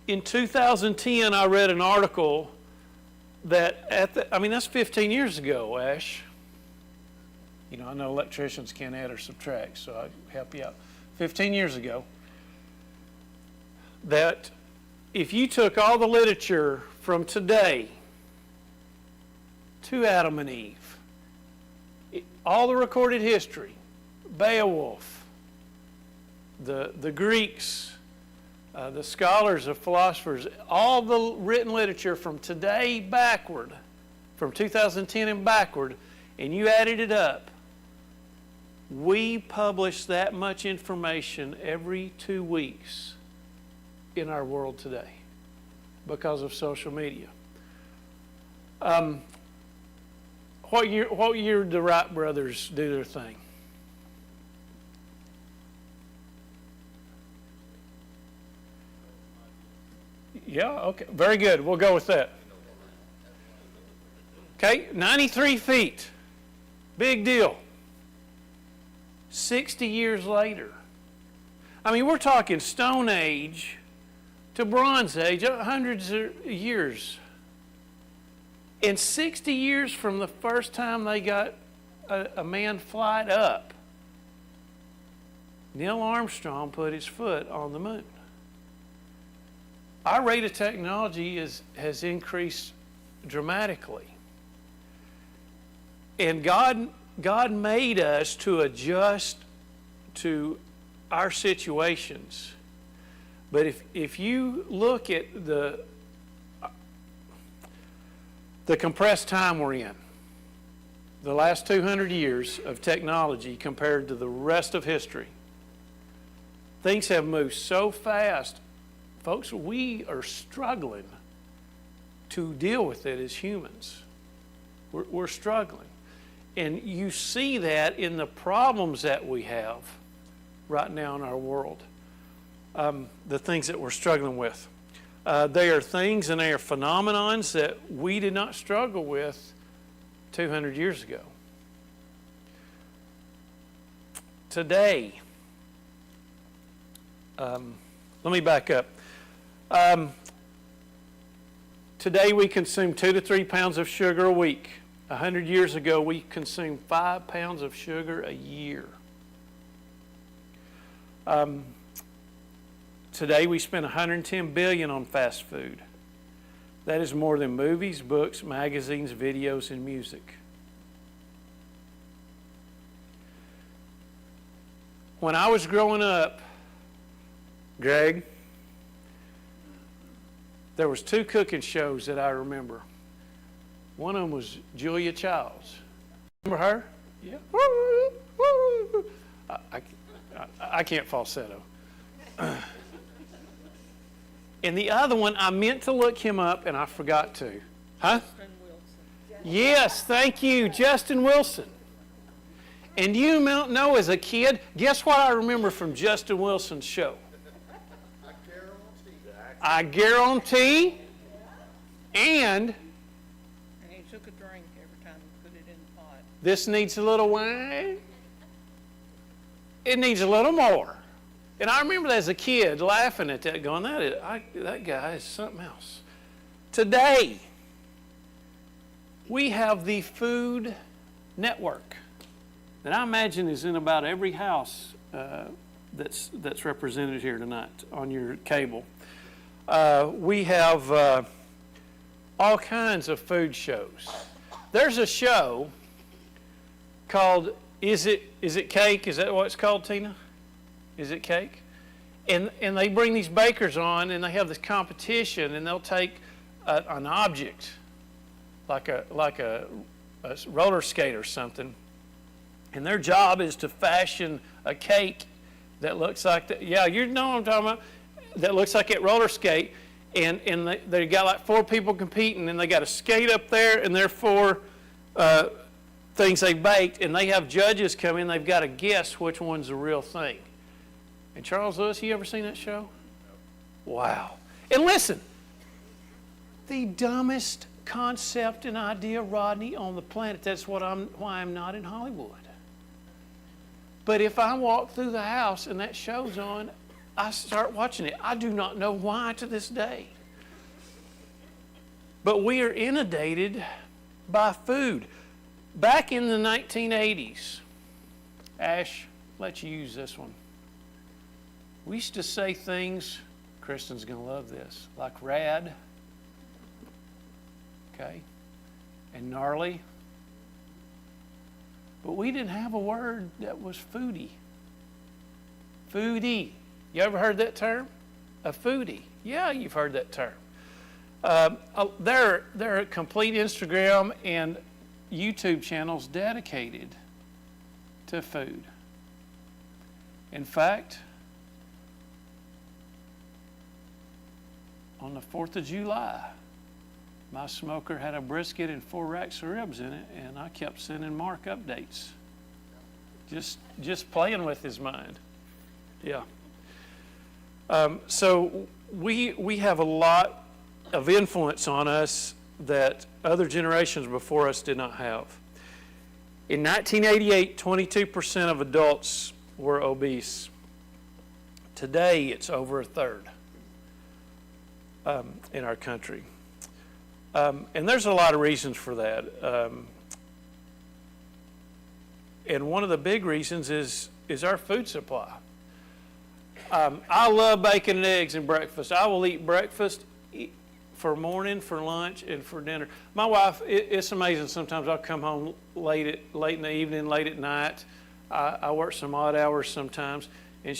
In 2010, I read an article that that's 15 years ago, Ash. You know, I know electricians can't add or subtract, so I help you out. 15 years ago, that if you took all the literature from today to Adam and Eve, all the recorded history, Beowulf, the Greeks, the scholars, the philosophers, all the written literature from today backward, from 2010 and backward, and you added it up, we publish that much information every 2 weeks in our world today because of social media. What year did the Wright brothers do their thing? Yeah, okay, very good. We'll go with that. Okay, 93 feet. Big deal. 60 years later. I mean, we're talking Stone Age to Bronze Age, hundreds of years. And 60 years from the first time they got a manned flight up, Neil Armstrong put his foot on the moon. Our rate of technology has increased dramatically. And God made us to adjust to our situations. But if you look at the compressed time we're in, the last 200 years of technology compared to the rest of history, things have moved so fast. Folks, we are struggling to deal with it as humans. We're struggling. And you see that in the problems that we have right now in our world, the things that we're struggling with. They are things and they are phenomenons that we did not struggle with 200 years ago. Today, let me back up. Today we consume 2 to 3 pounds of sugar a week. 100 years ago, we consumed 5 pounds of sugar a year. Today we spend $110 billion on fast food. That is more than movies, books, magazines, videos, and music. When I was growing up, Greg, there was 2 cooking shows that I remember. One of them was Julia Childs. Remember her? Yeah. I can't falsetto. And the other one, I meant to look him up and I forgot to. Huh? Justin Wilson. Yes, thank you, Justin Wilson. And you know, as a kid, guess what I remember from Justin Wilson's show? I guarantee. And he took a drink every time he put it in the pot. This needs a little wine. It needs a little more. And I remember as a kid laughing at that, going, that guy is something else. Today, we have the Food Network that I imagine is in about every house that's represented here tonight on your cable. We have all kinds of food shows. There's a show called Is It Cake? Is that what it's called, Tina? Is it cake? And they bring these bakers on and they have this competition and they'll take an object like a roller skate or something, and their job is to fashion a cake that looks like that. Yeah, you know what I'm talking about. That looks like that roller skate, and they got like 4 people competing, and they got a skate up there, and there are 4 things they baked, and they have judges come in. They've got to guess which one's the real thing. And Charles Lewis, you ever seen that show? Wow. And listen, the dumbest concept and idea, Rodney, on the planet. That's why I'm not in Hollywood. But if I walk through the house and that show's on, I start watching it. I do not know why to this day. But we are inundated by food. Back in the 1980s, Ash, let you use this one. We used to say things, Kristen's going to love this, like rad, okay, and gnarly. But we didn't have a word that was foodie. Foodie. You ever heard that term? A foodie. Yeah, you've heard that term. There are complete Instagram and YouTube channels dedicated to food. In fact, on the 4th of July, my smoker had a brisket and 4 racks of ribs in it, and I kept sending Mark updates. Just playing with his mind. Yeah. So we have a lot of influence on us that other generations before us did not have. In 1988, 22% of adults were obese. Today, it's over a third in our country. And there's a lot of reasons for that. And one of the big reasons is our food supply. I love bacon and eggs and breakfast. I will eat breakfast for morning, for lunch, and for dinner. My wife, it's amazing. Sometimes I'll come home late in the evening, late at night. I work some odd hours sometimes, and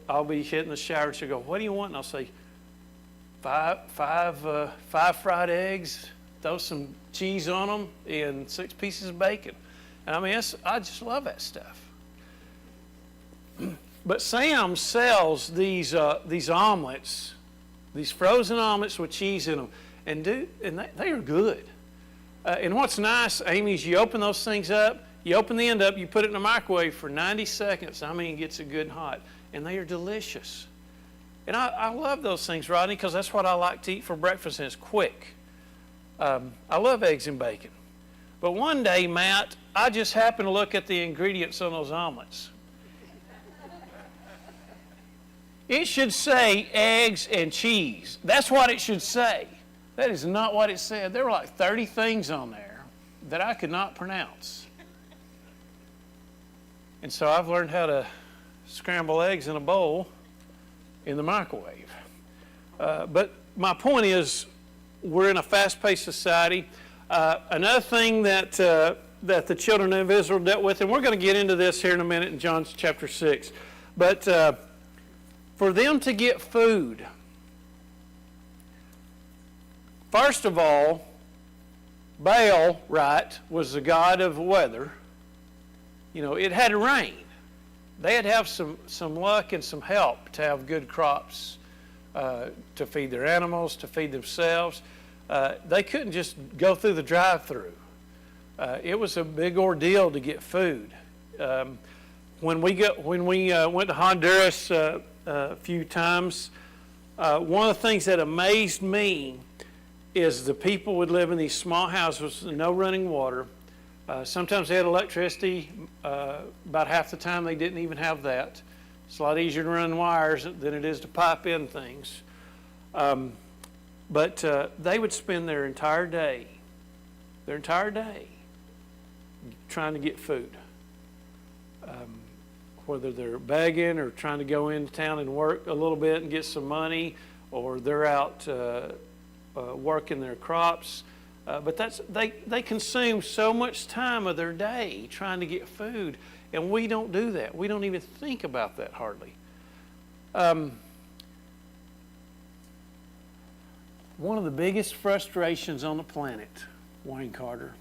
I'll be hitting the shower, and she'll go, "What do you want?" And I'll say, five fried eggs, throw some cheese on them, and 6 pieces of bacon. And I mean, I just love that stuff. But Sam sells these omelets, these frozen omelets with cheese in them, and they are good. And what's nice, Amy, is you open those things up, you open the end up, you put it in the microwave for 90 seconds. I mean, it gets it good and hot, and they are delicious. And I love those things, Rodney, because that's what I like to eat for breakfast, and it's quick. I love eggs and bacon. But one day, Matt, I just happened to look at the ingredients on those omelets. It should say eggs and cheese. That's what it should say. That is not what it said. There were like 30 things on there that I could not pronounce. And so I've learned how to scramble eggs in a bowl in the microwave. But my point is, we're in a fast-paced society. Another thing that the children of Israel dealt with, and we're going to get into this here in a minute in John chapter 6, but for them to get food, first of all, Baal, right, was the god of weather. You know, it had to rain. They had to have some luck and some help to have good crops, to feed their animals, to feed themselves. They couldn't just go through the drive-through. It was a big ordeal to get food. When we went to Honduras a few times, one of the things that amazed me is the people would live in these small houses with no running water. Sometimes they had electricity. About half the time they didn't even have that. It's a lot easier to run wires than it is to pipe in things. But they would spend their entire day trying to get food. Whether they're begging or trying to go into town and work a little bit and get some money, or they're out working their crops. But they consume so much time of their day trying to get food, and we don't do that. We don't even think about that hardly. One of the biggest frustrations on the planet, Wayne Carter,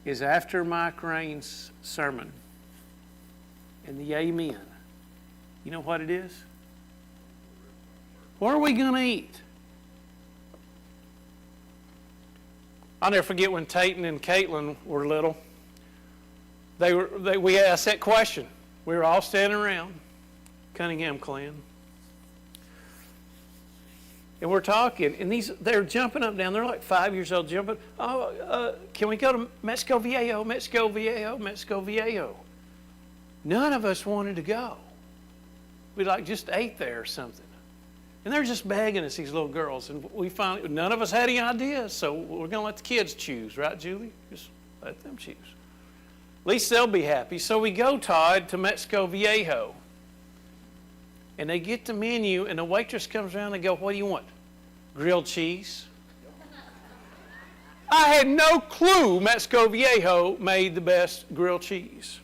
is after Mike Rain's sermon and the amen. You know what it is? What are we going to eat? I'll never forget when Tayton and Caitlin were little. We asked that question. We were all standing around, Cunningham clan. And we're talking, and they're jumping up and down. They're like 5 years old, jumping. Can we go to Mexico Viejo, Mexico Viejo, Mexico Viejo? None of us wanted to go. We like just ate there or something. And they're just begging us, these little girls. And we finally, none of us had any ideas, so we're going to let the kids choose, right, Julie? Just let them choose. At least they'll be happy. So we go, Todd, to Mexico Viejo. And they get the menu, and the waitress comes around and they go, what do you want? Grilled cheese? I had no clue Mexico Viejo made the best grilled cheese.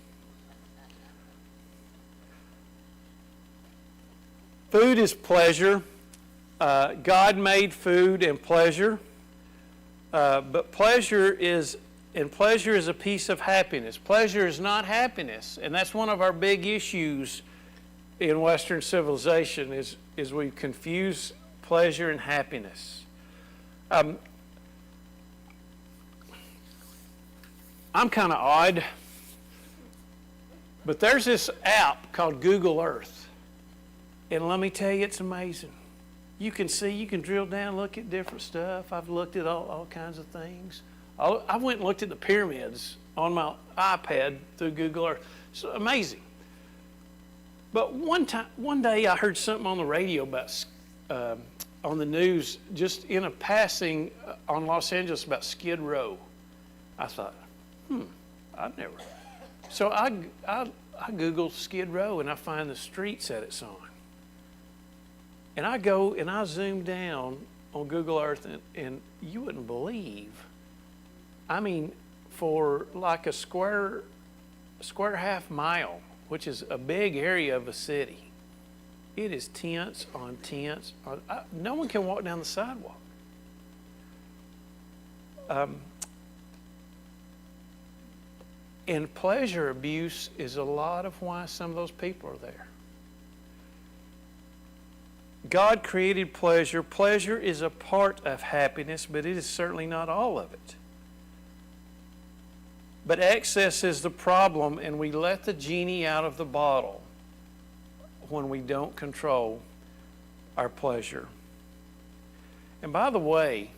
Food is pleasure. God made food and pleasure. But pleasure is a piece of happiness. Pleasure is not happiness. And that's one of our big issues in Western civilization is we confuse pleasure and happiness. I'm kind of odd, but there's this app called Google Earth. And let me tell you, it's amazing. You can see, you can drill down, look at different stuff. I've looked at all kinds of things. I went and looked at the pyramids on my iPad through Google Earth. It's amazing. But one day I heard something on the radio about, on the news, just in a passing on Los Angeles about Skid Row. I thought, I've never. So I Googled Skid Row and I find the streets that it's on. And I go and I zoom down on Google Earth and you wouldn't believe. I mean, for like a square half mile, which is a big area of a city, it is tents on tents. No one can walk down the sidewalk. And pleasure abuse is a lot of why some of those people are there. God created pleasure. Pleasure is a part of happiness, but it is certainly not all of it. But excess is the problem, and we let the genie out of the bottle when we don't control our pleasure. And by the way,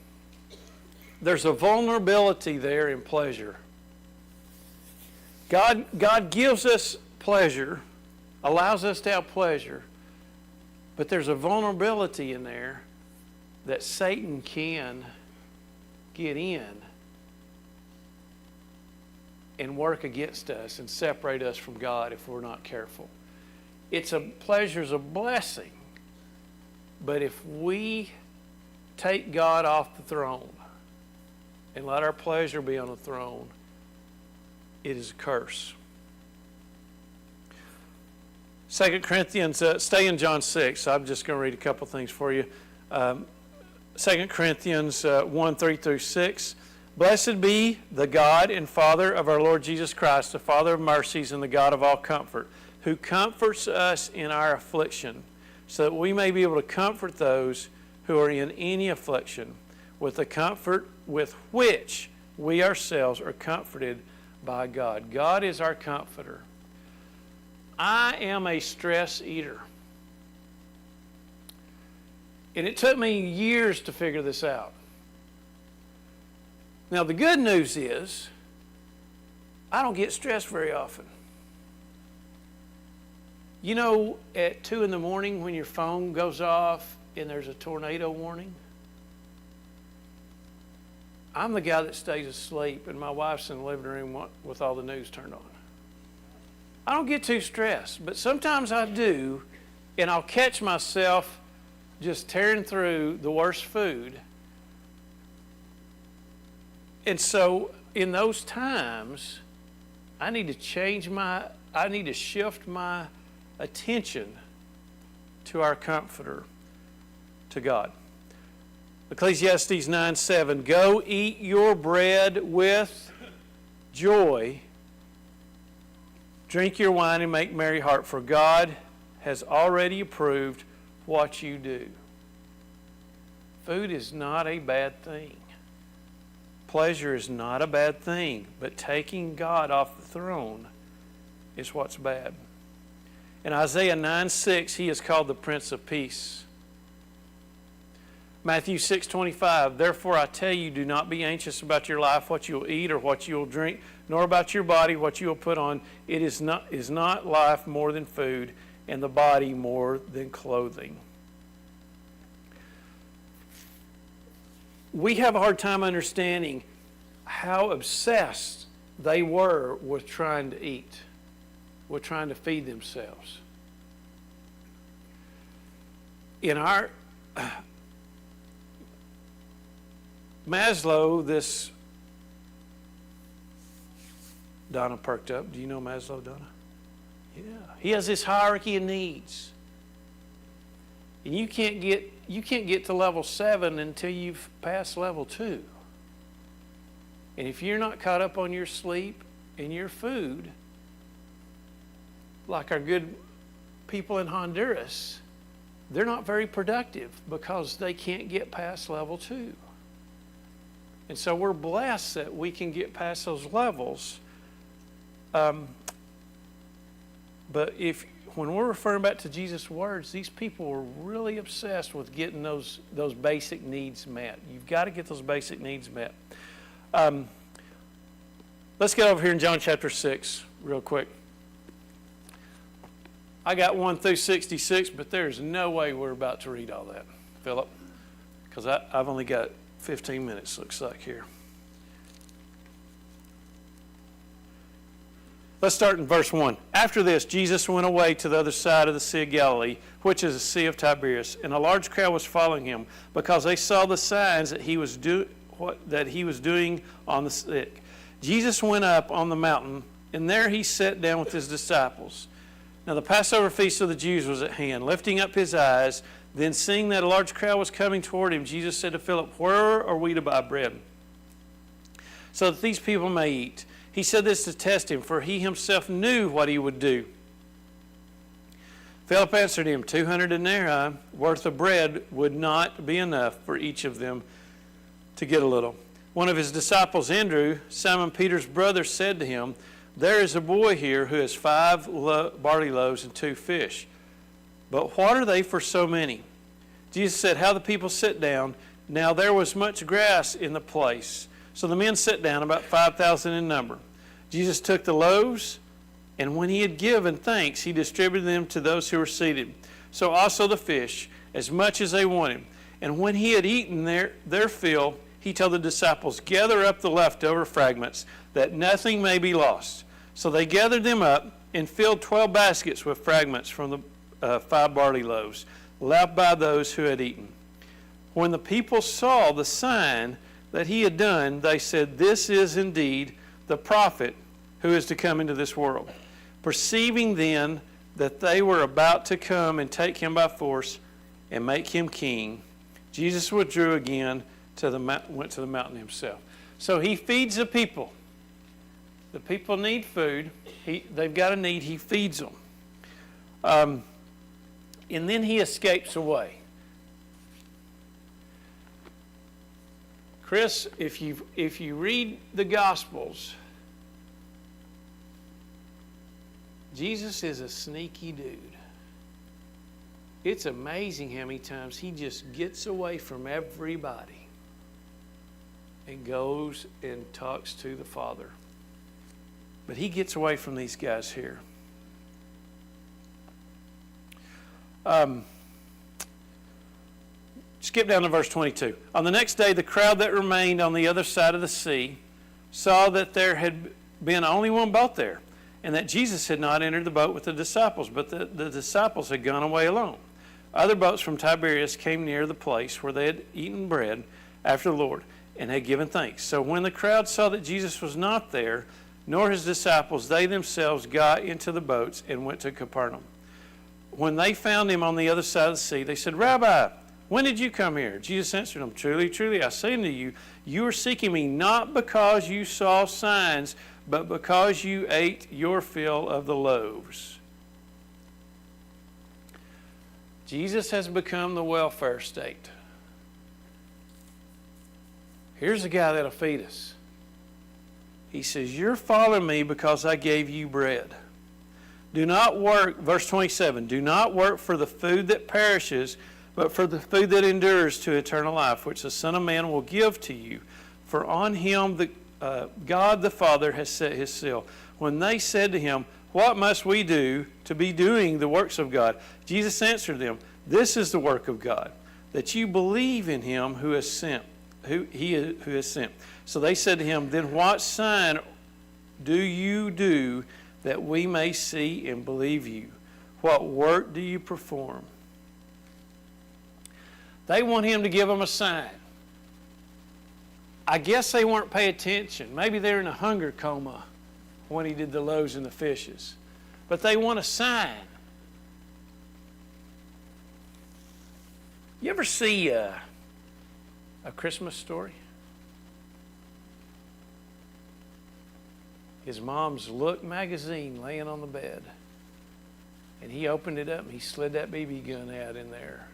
there's a vulnerability there in pleasure. God gives us pleasure, allows us to have pleasure, but there's a vulnerability in there that Satan can get in and work against us and separate us from God if we're not careful. Pleasure's a blessing, but if we take God off the throne and let our pleasure be on the throne, it is a curse. 2 Corinthians, stay in John 6. I'm just going to read a couple things for you. 2 Corinthians 1, 3 through 6. Blessed be the God and Father of our Lord Jesus Christ, the Father of mercies and the God of all comfort, who comforts us in our affliction, so that we may be able to comfort those who are in any affliction with the comfort with which we ourselves are comforted by God. God is our comforter. I am a stress eater. And it took me years to figure this out. Now, the good news is I don't get stressed very often. You know, at 2 in the morning when your phone goes off and there's a tornado warning? I'm the guy that stays asleep and my wife's in the living room with all the news turned on. I don't get too stressed, but sometimes I do, and I'll catch myself just tearing through the worst food. And so in those times, I need to shift my attention to our comforter, to God. Ecclesiastes 9:7, go eat your bread with joy, drink your wine and make merry heart, for God has already approved what you do. Food is not a bad thing. Pleasure is not a bad thing, but taking God off the throne is what's bad. In Isaiah 9:6, he is called the Prince of Peace. Matthew 6:25, therefore I tell you, do not be anxious about your life, what you will eat or what you will drink, nor about your body, what you will put on. It is not life more than food, and the body more than clothing. We have a hard time understanding how obsessed they were with trying to eat, with trying to feed themselves. In our Maslow, this Donna perked up. Do you know Maslow, Donna? Yeah. He has this hierarchy of needs. And you can't get to level 7 until you've passed level 2. And if you're not caught up on your sleep and your food, like our good people in Honduras, they're not very productive because they can't get past level 2. And so we're blessed that we can get past those levels. But when we're referring back to Jesus' words, these people were really obsessed with getting those basic needs met. You've got to get those basic needs met. Let's get over here in John chapter 6 real quick. I got 1 through 66, but there's no way we're about to read all that, Philip, because I've only got 15 minutes, looks like, here. Let's start in verse 1. After this, Jesus went away to the other side of the Sea of Galilee, which is the Sea of Tiberias, and a large crowd was following him because they saw the signs that he was doing on the sick. Jesus went up on the mountain, and there he sat down with his disciples. Now the Passover feast of the Jews was at hand. Lifting up his eyes, then seeing that a large crowd was coming toward him, Jesus said to Philip, "Where are we to buy bread so that these people may eat?" He said this to test him, for he himself knew what he would do. Philip answered him, 200 denarii worth of bread would not be enough for each of them to get a little. One of his disciples, Andrew, Simon Peter's brother, said to him, "There is a boy here who has 5 barley loaves and 2 fish. But what are they for so many?" Jesus said, "How the people sit down." Now there was much grass in the place. So the men sat down, about 5,000 in number. Jesus took the loaves, and when he had given thanks, he distributed them to those who were seated. So also the fish, as much as they wanted. And when he had eaten their fill, he told the disciples, "Gather up the leftover fragments, that nothing may be lost." So they gathered them up and filled 12 baskets with fragments from the 5 barley loaves, left by those who had eaten. When the people saw the sign that he had done, they said, "This is indeed the prophet who is to come into this world." Perceiving then that they were about to come and take him by force and make him king, Jesus withdrew again went to the mountain himself. So he feeds the people. The people need food. They've got a need. He feeds them. And then he escapes away. Chris, if you read the Gospels, Jesus is a sneaky dude. It's amazing how many times he just gets away from everybody and goes and talks to the Father. But he gets away from these guys here. Skip down to verse 22. On the next day, the crowd that remained on the other side of the sea saw that there had been only one boat there, and that Jesus had not entered the boat with the disciples, but the disciples had gone away alone. Other boats from Tiberias came near the place where they had eaten bread after the Lord and had given thanks. So when the crowd saw that Jesus was not there, nor his disciples, they themselves got into the boats and went to Capernaum. When they found him on the other side of the sea, they said, "Rabbi, when did you come here?" Jesus answered them, "Truly, truly, I say unto you, you are seeking me not because you saw signs, but because you ate your fill of the loaves." Jesus has become the welfare state. Here's a guy that'll feed us. He says, "You're following me because I gave you bread. Do not work," verse 27, "do not work for the food that perishes, but for the food that endures to eternal life, which the Son of Man will give to you. For on him God the Father has set his seal." When they said to him, what must we do to be doing the works of God? Jesus answered them, this is the work of God, that you believe in him who has sent, who has sent. So they said to him, then what sign do you do that we may see and believe you? What work do you perform? They want him to give them a sign. I guess they weren't paying attention. Maybe they're in a hunger coma when he did the loaves and the fishes. But they want a sign. You ever see a Christmas Story? His mom's Look magazine laying on the bed. And he opened it up and he slid that BB gun out in there.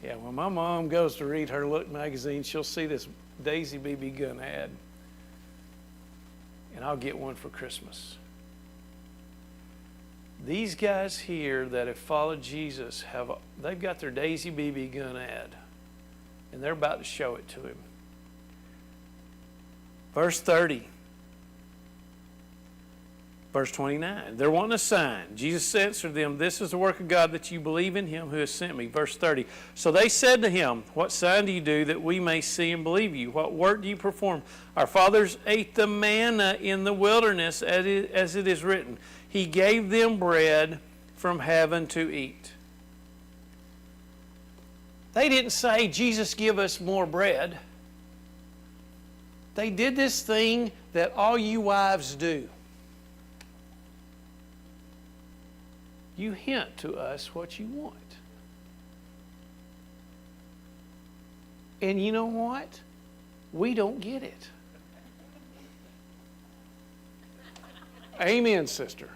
Yeah, when my mom goes to read her Look magazine, she'll see this Daisy BB gun ad. And I'll get one for Christmas. These guys here that have followed Jesus, they've got their Daisy BB gun ad. And they're about to show it to him. Verse 30. Verse 29, they're wanting a sign. Jesus answered them, this is the work of God, that you believe in him who has sent me. Verse 30, so they said to him, what sign do you do that we may see and believe you? What work do you perform? Our fathers ate the manna in the wilderness, as it is written. He gave them bread from heaven to eat. They didn't say, Jesus, give us more bread. They did this thing that all you wives do. You hint to us what you want. And you know what? We don't get it. Amen, sister.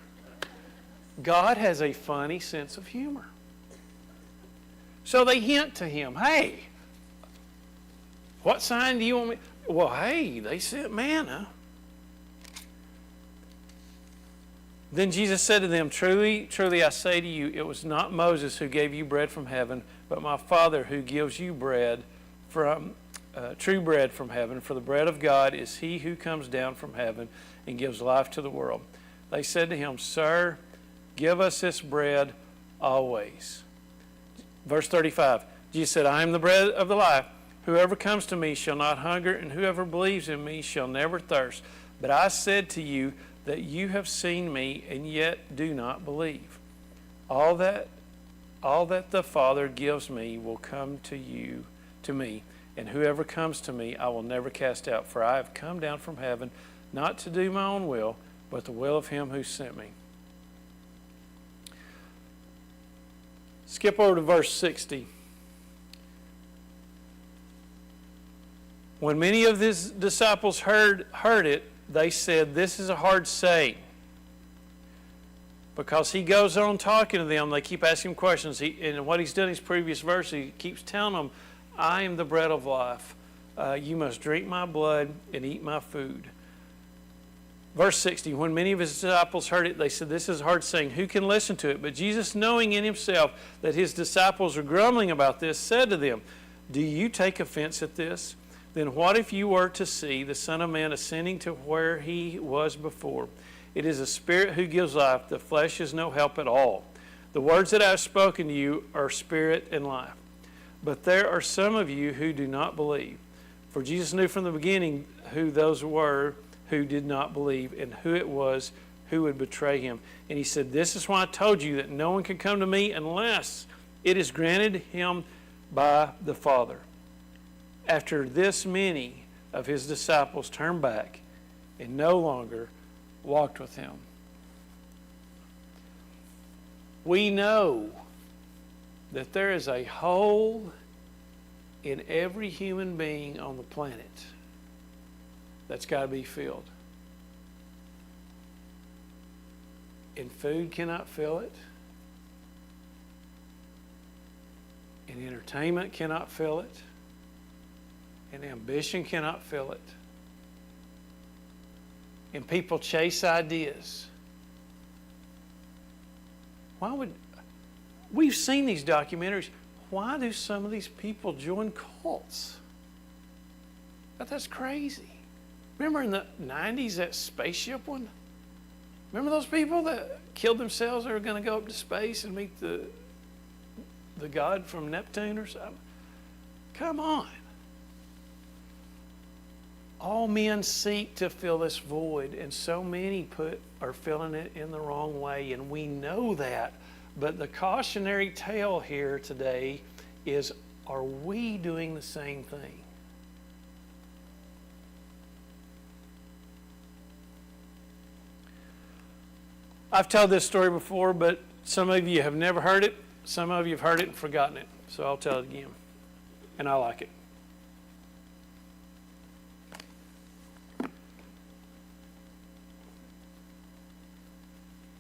God has a funny sense of humor. So they hint to him, hey, what sign do you want me? Well, hey, they sent manna. Then Jesus said to them, truly, truly, I say to you, it was not Moses who gave you bread from heaven, but my Father who gives you bread from true bread from heaven. For the bread of God is he who comes down from heaven and gives life to the world. They said to him, Sir, give us this bread always. Verse 35, Jesus said, I am the bread of the life. Whoever comes to me shall not hunger, and whoever believes in me shall never thirst. But I said to you that you have seen me and yet do not believe. All that the Father gives me will come to me, and whoever comes to me I will never cast out. For I have come down from heaven not to do my own will, but the will of him who sent me. Skip over to verse 60. When many of his disciples heard it, they said, this is a hard saying. Because he goes on talking to them, they keep asking him questions. And what he's done in his previous verse, he keeps telling them, I am the bread of life. You must drink my blood and eat my food. Verse 60, when many of his disciples heard it, they said, this is a hard saying. Who can listen to it? But Jesus, knowing in himself that his disciples were grumbling about this, said to them, do you take offense at this? Then what if you were to see the Son of Man ascending to where he was before? It is a spirit who gives life. The flesh is no help at all. The words that I have spoken to you are spirit and life. But there are some of you who do not believe. For Jesus knew from the beginning who those were who did not believe and who it was who would betray him. And he said, this is why I told you that no one can come to me unless it is granted him by the Father. After this, many of his disciples turned back and no longer walked with him. We know that there is a hole in every human being on the planet that's got to be filled. And food cannot fill it. And entertainment cannot fill it. And ambition cannot fill it. And people chase ideas. We've seen these documentaries. Why do some of these people join cults? That's crazy. Remember in the 90s, that spaceship one? Remember those people that killed themselves that were going to go up to space and meet the god from Neptune or something? Come on. All men seek to fill this void, and so many are filling it in the wrong way, and we know that. But the cautionary tale here today is, are we doing the same thing? I've told this story before, but some of you have never heard it. Some of you have heard it and forgotten it. So I'll tell it again. And I like it.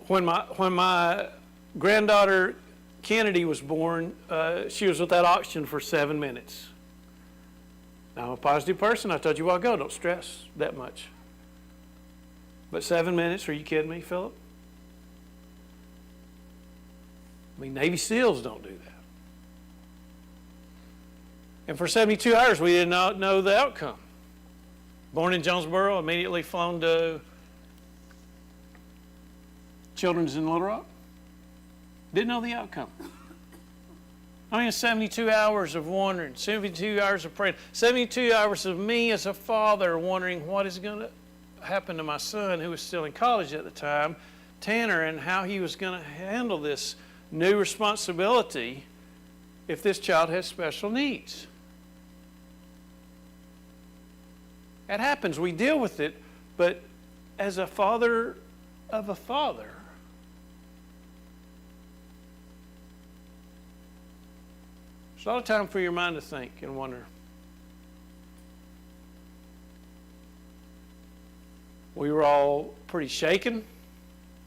When my granddaughter Kennedy was born, she was at that auction for 7 minutes. Now, I'm a positive person. I told you a while ago, don't stress that much. But 7 minutes, are you kidding me, Philip? I mean, Navy SEALs don't do that. And for 72 hours, we did not know the outcome. Born in Jonesboro, immediately flown to Children's in Little Rock. Didn't know the outcome. I mean, 72 hours of wondering, 72 hours of praying, 72 hours of me as a father wondering what is going to happen to my son, who was still in college at the time, Tanner, and how he was going to handle this new responsibility if this child has special needs. That happens. We deal with it, but as a father of a father, there's a lot of time for your mind to think and wonder. We were all pretty shaken,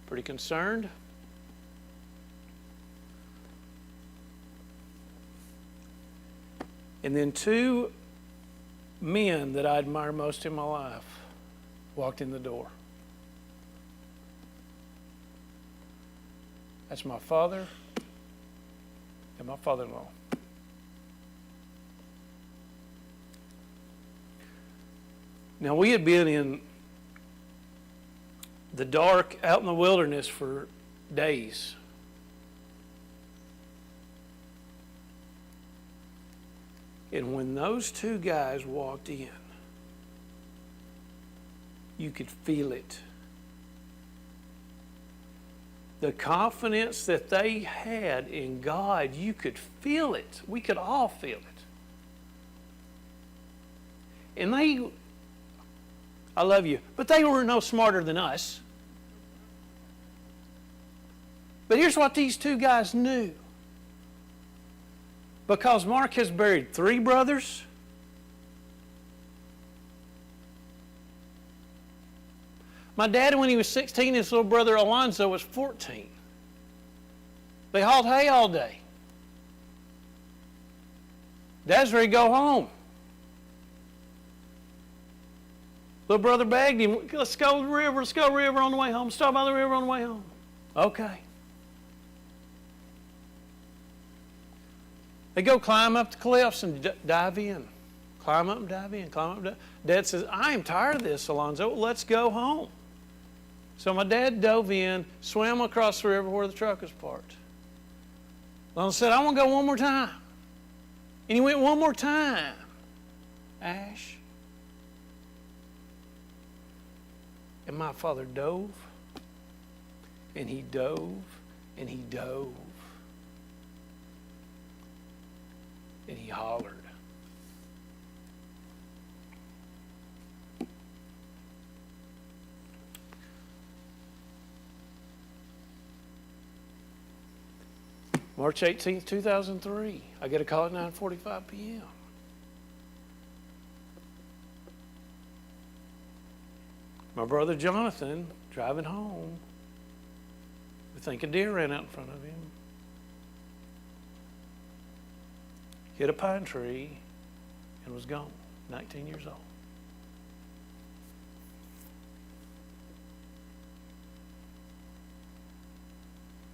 pretty concerned. And then two men that I admire most in my life walked in the door. That's my father and my father-in-law. Now, we had been in the dark, out in the wilderness for days. And when those two guys walked in, you could feel it. The confidence that they had in God, you could feel it. We could all feel it. And they, I love you, but they were no smarter than us. But here's what these two guys knew. Because Mark has buried 3 brothers, my dad, when he was 16, his little brother Alonzo was 14. They hauled hay all day. Dad's ready to go home. Little brother begged him, let's go to the river, on the way home. Stop by the river on the way home. Okay. They go climb up the cliffs and dive in. Climb up and dive in, climb up and dive. Dad says, I am tired of this, Alonzo. Let's go home. So my dad dove in, swam across the river where the truck was parked. Alonzo said, I want to go one more time. And he went one more time. Ash. And my father dove, and he dove, and he dove. And he hollered. March 18th, 2003. I get a call at 9:45 p.m. My brother Jonathan, driving home, we think a deer ran out in front of him. Hit a pine tree and was gone, 19 years old.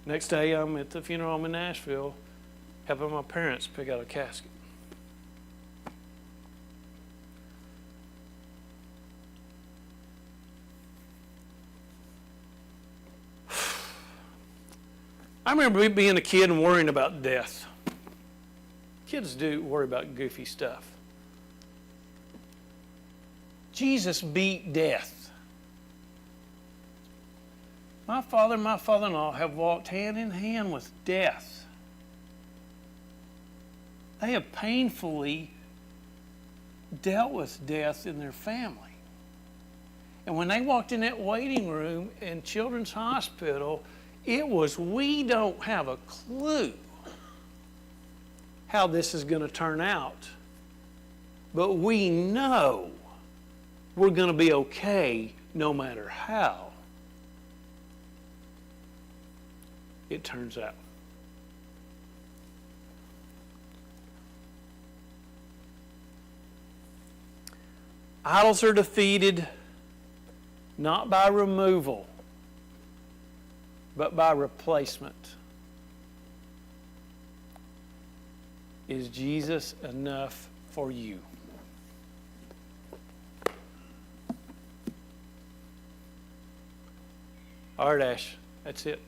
Next day, I'm at the funeral home in Nashville, helping my parents pick out a casket. I remember being a kid and worrying about death. Kids do worry about goofy stuff. Jesus beat death. My father and my father-in-law have walked hand in hand with death. They have painfully dealt with death in their family. And when they walked in that waiting room in Children's Hospital, it was, we don't have a clue how this is going to turn out. But we know we're going to be okay no matter how it turns out. Idols are defeated not by removal, but by replacement. Is Jesus enough for you? All right, Ash, that's it.